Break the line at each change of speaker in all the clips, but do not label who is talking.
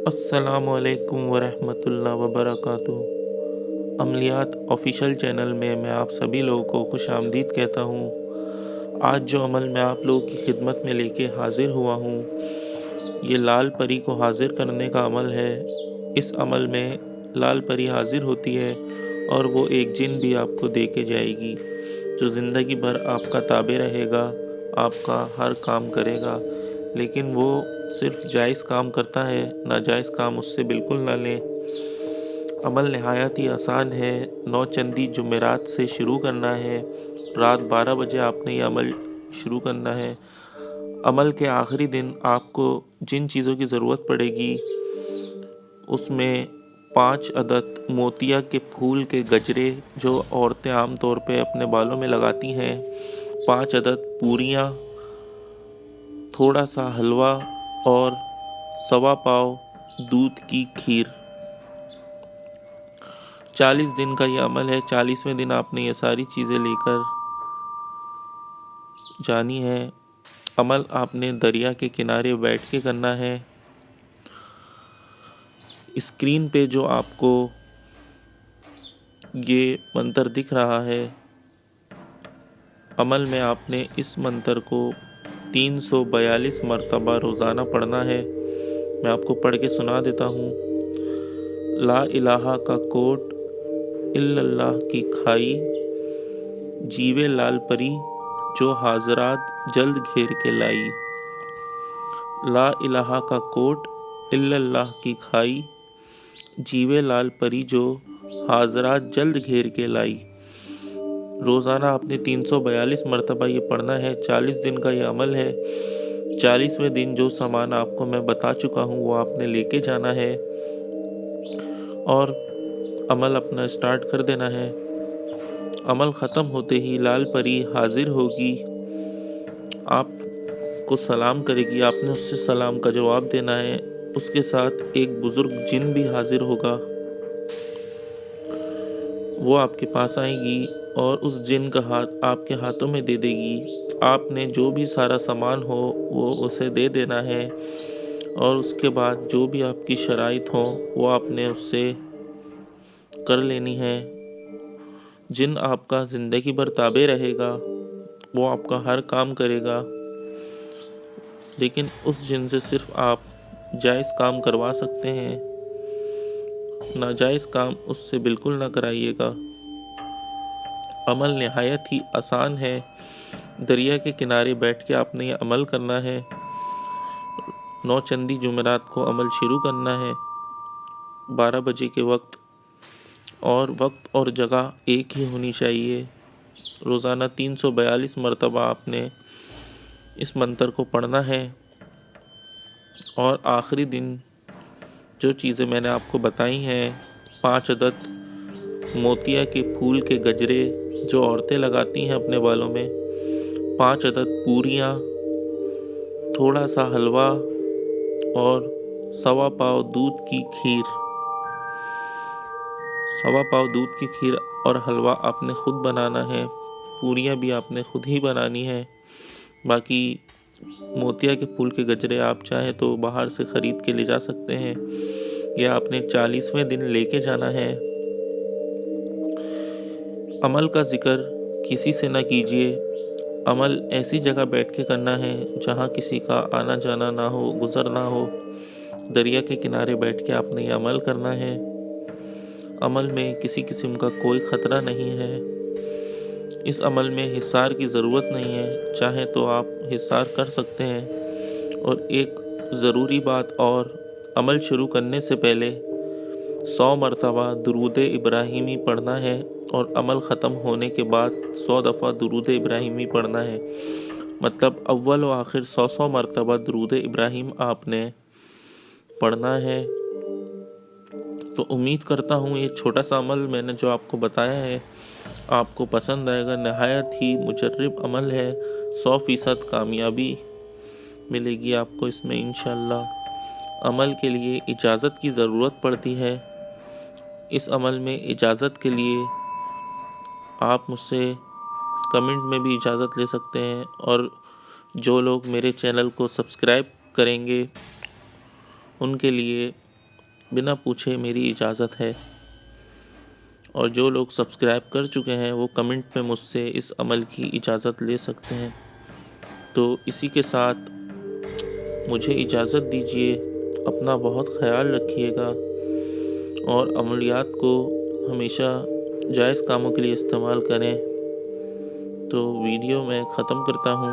अस्सलामुअलैकुम वरहमतुल्लाह वबरकातुहू। अमलियात official channel में मैं आप सभी लोगों को खुशामदीद कहता हूँ। आज जो अमल मैं आप लोगों की खिदमत में लेके हाजिर हुआ हूँ, ये लाल परी को हाजिर करने का अमल है। इस अमल में लाल परी हाजिर होती है और वो एक जिन भी आपको दे के जाएगी, जो ज़िंदगी भर आपका ताबे रहेगा, आपका हर काम करेगा। लेकिन वो सिर्फ जायज़ काम करता है, नाजायज़ काम उससे बिल्कुल ना लें। अमल नहायत ही आसान है। 9 चंदी जुमेरात से शुरू करना है। रात 12 बजे आपने ये अमल शुरू करना है। अमल के आखिरी दिन आपको जिन चीज़ों की ज़रूरत पड़ेगी, उसमें 5 अदद मोतिया के फूल के गजरे, जो औरतें आम तौर पे अपने बालों में लगाती हैं, 5 अदद पूरियाँ, थोड़ा सा हलवा और सवा पाव दूध की खीर। 40 दिन का ये अमल है। 40वें दिन आपने ये सारी चीज़ें लेकर जानी है। अमल आपने दरिया के किनारे बैठ के करना है। स्क्रीन पे जो आपको ये मंत्र दिख रहा है, अमल में आपने इस मंत्र को 342 मरतबा रोज़ाना पढ़ना है। मैं आपको पढ़ के सुना देता हूँ। ला इलाहा का कोट इल्लल्लाह की खाई, जीवे लाल परी जो हाजरात जल्द घेर के लाई। ला इलाहा का कोट इल्लल्लाह की खाई, जीवे लाल परी जो हाजरात जल्द घेर के लाई। रोज़ाना आपने 342 मरतबा ये पढ़ना है। 40 दिन का ये अमल है। 40वें दिन जो सामान आपको मैं बता चुका हूँ, वो आपने लेके जाना है और अमल अपना स्टार्ट कर देना है। अमल ख़त्म होते ही लाल परी हाजिर होगी, आपको सलाम करेगी। आपने उससे सलाम का जवाब देना है। उसके साथ एक बुज़ुर्ग जिन भी हाजिर होगा, वो आपके पास आएगी और उस जिन का हाथ आपके हाथों में दे देगी। आपने जो भी सारा सामान हो वो उसे दे देना है और उसके बाद जो भी आपकी शराइत हो वो आपने उससे कर लेनी है। जिन आपका ज़िंदगी भर ताबे रहेगा, वो आपका हर काम करेगा। लेकिन उस जिन से सिर्फ आप जायज़ काम करवा सकते हैं, नाजायज़ काम उससे बिल्कुल ना कराइएगा। अमल नहायत ही आसान है। दरिया के किनारे बैठ के आपने ये अमल करना है। 9 चंदी जुमेरात को अमल शुरू करना है 12 बजे के वक्त, और वक्त और जगह एक ही होनी चाहिए। रोज़ाना 342 मरतबा आपने इस मंत्र को पढ़ना है और आखिरी दिन जो चीज़ें मैंने आपको बताई हैं, 5 अदद मोतिया के फूल के गजरे जो औरतें लगाती हैं अपने बालों में, 5 अदद पूरियाँ, थोड़ा सा हलवा और सवा पाव दूध की खीर। सवा पाव दूध की खीर और हलवा आपने ख़ुद बनाना है। पूरियाँ भी आपने ख़ुद ही बनानी है। बाकी मोतिया के फूल के गजरे आप चाहें तो बाहर से ख़रीद के ले जा सकते हैं। यह आपने 40वें दिन लेके जाना है। अमल का ज़िक्र किसी से ना कीजिए। अमल ऐसी जगह बैठ के करना है जहाँ किसी का आना जाना ना हो, गुज़र ना हो। दरिया के किनारे बैठ के आपने ये अमल करना है। अमल में किसी किस्म का कोई ख़तरा नहीं है। इस अमल में हिसार की ज़रूरत नहीं है। चाहे तो आप हिसार कर सकते हैं। और एक ज़रूरी बात और, अमल शुरू करने से पहले 100 मरतबा दुरूद इब्राहिमी पढ़ना है और अमल ख़त्म होने के बाद 100 दफ़ा दुरूद इब्राहिमी पढ़ना है। मतलब अव्वल व आखिर 100 मरतबा दुरूद इब्राहिम आपने पढ़ना है। तो उम्मीद करता हूँ ये छोटा सा अमल मैंने जो आपको बताया है आपको पसंद आएगा। नहायत ही मुजर्रब अमल है। 100% कामयाबी मिलेगी आपको इसमें इंशाअल्लाह। अमल के लिए इजाज़त की ज़रूरत पड़ती है। इस अमल में इजाज़त के लिए आप मुझसे कमेंट में भी इजाज़त ले सकते हैं। और जो लोग मेरे चैनल को सब्सक्राइब करेंगे उनके लिए बिना पूछे मेरी इजाज़त है। और जो लोग सब्सक्राइब कर चुके हैं वो कमेंट में मुझसे इस अमल की इजाज़त ले सकते हैं। तो इसी के साथ मुझे इजाज़त दीजिए। अपना बहुत ख़याल रखिएगा और अमलियात को हमेशा जायज़ कामों के लिए इस्तेमाल करें। तो वीडियो मैं ख़त्म करता हूँ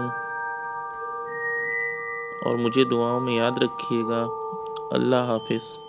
और मुझे दुआओं में याद रखिएगा। अल्लाह हाफ़िज़।